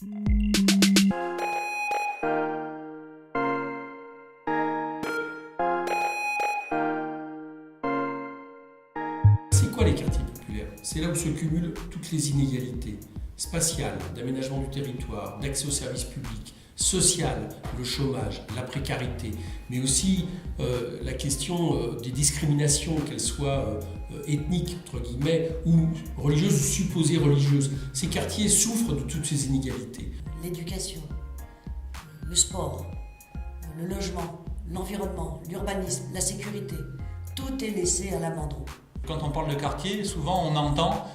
C'est quoi les quartiers populaires? C'est là où se cumulent toutes les inégalités spatiales, d'aménagement du territoire, d'accès aux services publics, social, le chômage, la précarité, mais aussi la question des discriminations, qu'elles soient ethniques, entre guillemets, ou religieuses ou supposées religieuses. Ces quartiers souffrent de toutes ces inégalités. L'éducation, le sport, le logement, l'environnement, l'urbanisme, la sécurité, tout est laissé à l'abandon. Quand on parle de quartier, souvent on entend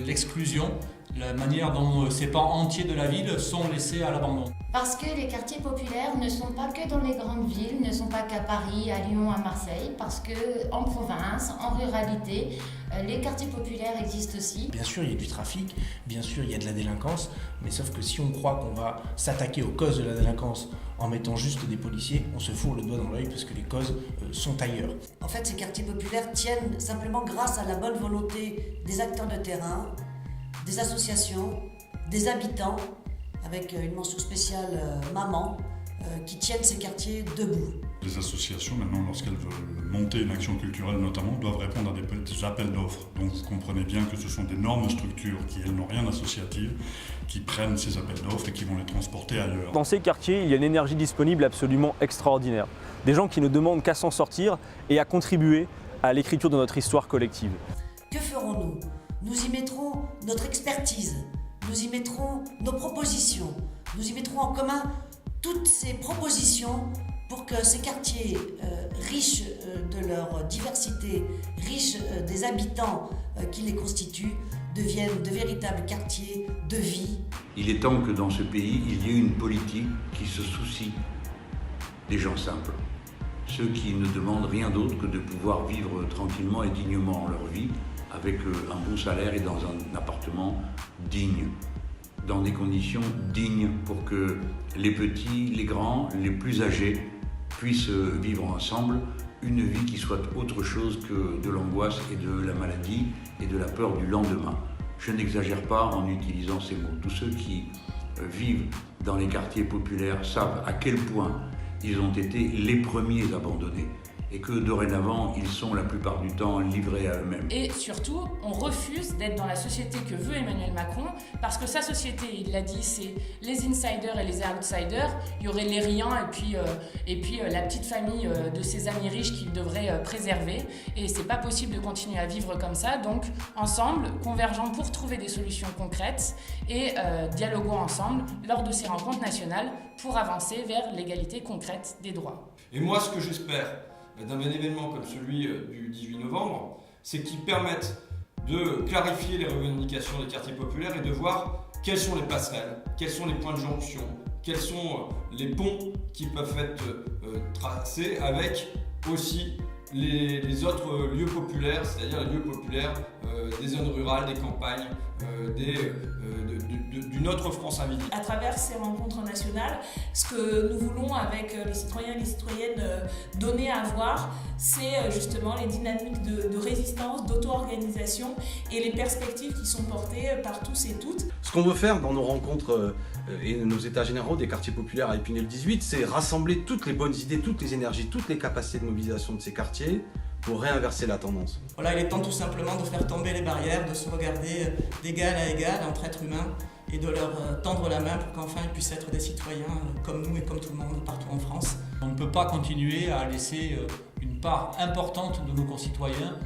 l'exclusion, la manière dont ces pans entiers de la ville sont laissés à l'abandon. Parce que les quartiers populaires ne sont pas que dans les grandes villes, ne sont pas qu'à Paris, à Lyon, à Marseille, parce qu'en province, en ruralité, les quartiers populaires existent aussi. Bien sûr, il y a du trafic, bien sûr, il y a de la délinquance, mais sauf que si on croit qu'on va s'attaquer aux causes de la délinquance en mettant juste des policiers, on se fourre le doigt dans l'œil parce que les causes sont ailleurs. En fait, ces quartiers populaires tiennent simplement grâce à la bonne volonté des acteurs de terrain, des associations, des habitants, avec une mention spéciale maman, qui tiennent ces quartiers debout. Les associations, maintenant, lorsqu'elles veulent monter une action culturelle notamment, doivent répondre à des appels d'offres. Donc vous comprenez bien que ce sont d'énormes structures qui, elles, n'ont rien d'associatif, qui prennent ces appels d'offres et qui vont les transporter ailleurs. Dans ces quartiers, il y a une énergie disponible absolument extraordinaire. Des gens qui ne demandent qu'à s'en sortir et à contribuer à l'écriture de notre histoire collective. Que ferons-nous? Nous y mettrons notre expertise, nous y mettrons nos propositions, nous y mettrons en commun toutes ces propositions pour que ces quartiers riches de leur diversité, riches des habitants qui les constituent, deviennent de véritables quartiers de vie. Il est temps que dans ce pays, il y ait une politique qui se soucie des gens simples, ceux qui ne demandent rien d'autre que de pouvoir vivre tranquillement et dignement leur vie, avec un bon salaire et dans un appartement digne, dans des conditions dignes pour que les petits, les grands, les plus âgés puissent vivre ensemble une vie qui soit autre chose que de l'angoisse et de la maladie et de la peur du lendemain. Je n'exagère pas en utilisant ces mots. Tous ceux qui vivent dans les quartiers populaires savent à quel point ils ont été les premiers abandonnés et que dorénavant, ils sont la plupart du temps livrés à eux-mêmes. Et surtout, on refuse d'être dans la société que veut Emmanuel Macron, parce que sa société, il l'a dit, c'est les insiders et les outsiders. Il y aurait les riants et puis la petite famille de ses amis riches qu'il devrait préserver. Et c'est pas possible de continuer à vivre comme ça. Donc, ensemble, convergeons pour trouver des solutions concrètes et dialoguons ensemble lors de ces rencontres nationales pour avancer vers l'égalité concrète des droits. Et moi, ce que j'espère d'un événement comme celui du 18 novembre, c'est qu'il permette de clarifier les revendications des quartiers populaires et de voir quelles sont les passerelles, quels sont les points de jonction, quels sont les ponts qui peuvent être tracés avec aussi les autres lieux populaires, c'est-à-dire les lieux populaires des zones rurales, des campagnes, d'une autre France invisible. À travers ces rencontres nationales, ce que nous voulons avec les citoyens et les citoyennes donner à voir, c'est justement les dynamiques de résistance, d'auto-organisation et les perspectives qui sont portées par tous et toutes. Ce qu'on veut faire dans nos rencontres et nos états généraux des quartiers populaires à Épinal 18, c'est rassembler toutes les bonnes idées, toutes les énergies, toutes les capacités de mobilisation de ces quartiers pour réinverser la tendance. Voilà, il est temps tout simplement de faire tomber les barrières, de se regarder d'égal à égal entre êtres humains et de leur tendre la main pour qu'enfin ils puissent être des citoyens comme nous et comme tout le monde partout en France. On ne peut pas continuer à laisser une part importante de nos concitoyens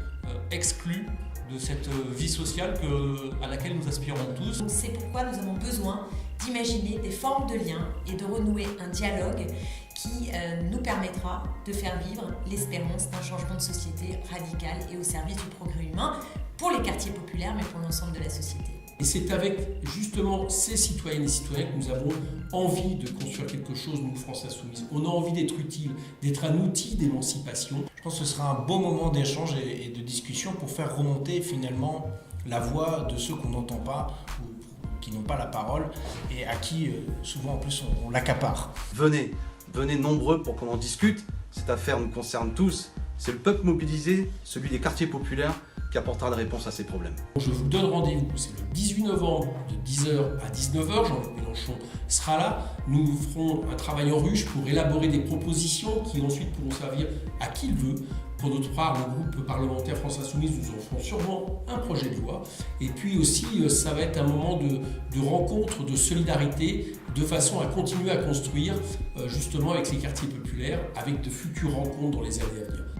exclus de cette vie sociale à laquelle nous aspirons tous. C'est pourquoi nous avons besoin d'imaginer des formes de liens et de renouer un dialogue qui nous permettra de faire vivre l'espérance d'un changement de société radical et au service du progrès humain pour les quartiers populaires mais pour l'ensemble de la société. Et c'est avec justement ces citoyennes et citoyens que nous avons envie de construire quelque chose, nous, France Insoumise. On a envie d'être utile, d'être un outil d'émancipation. Je pense que ce sera un bon moment d'échange et de discussion pour faire remonter finalement la voix de ceux qu'on n'entend pas ou qui n'ont pas la parole et à qui souvent en plus on l'accapare. Venez nombreux pour qu'on en discute. Cette affaire nous concerne tous. C'est le peuple mobilisé, celui des quartiers populaires, qui apportera des réponses à ces problèmes. Je vous donne rendez-vous, c'est le 18 novembre de 10h à 19h, Jean-Luc Mélenchon sera là. Nous ferons un travail en ruche pour élaborer des propositions qui ensuite pourront servir à qui le veut. Pour notre part, le groupe parlementaire France Insoumise, nous en ferons sûrement un projet de loi. Et puis aussi, ça va être un moment de rencontre, de solidarité, de façon à continuer à construire justement avec les quartiers populaires, avec de futures rencontres dans les années à venir.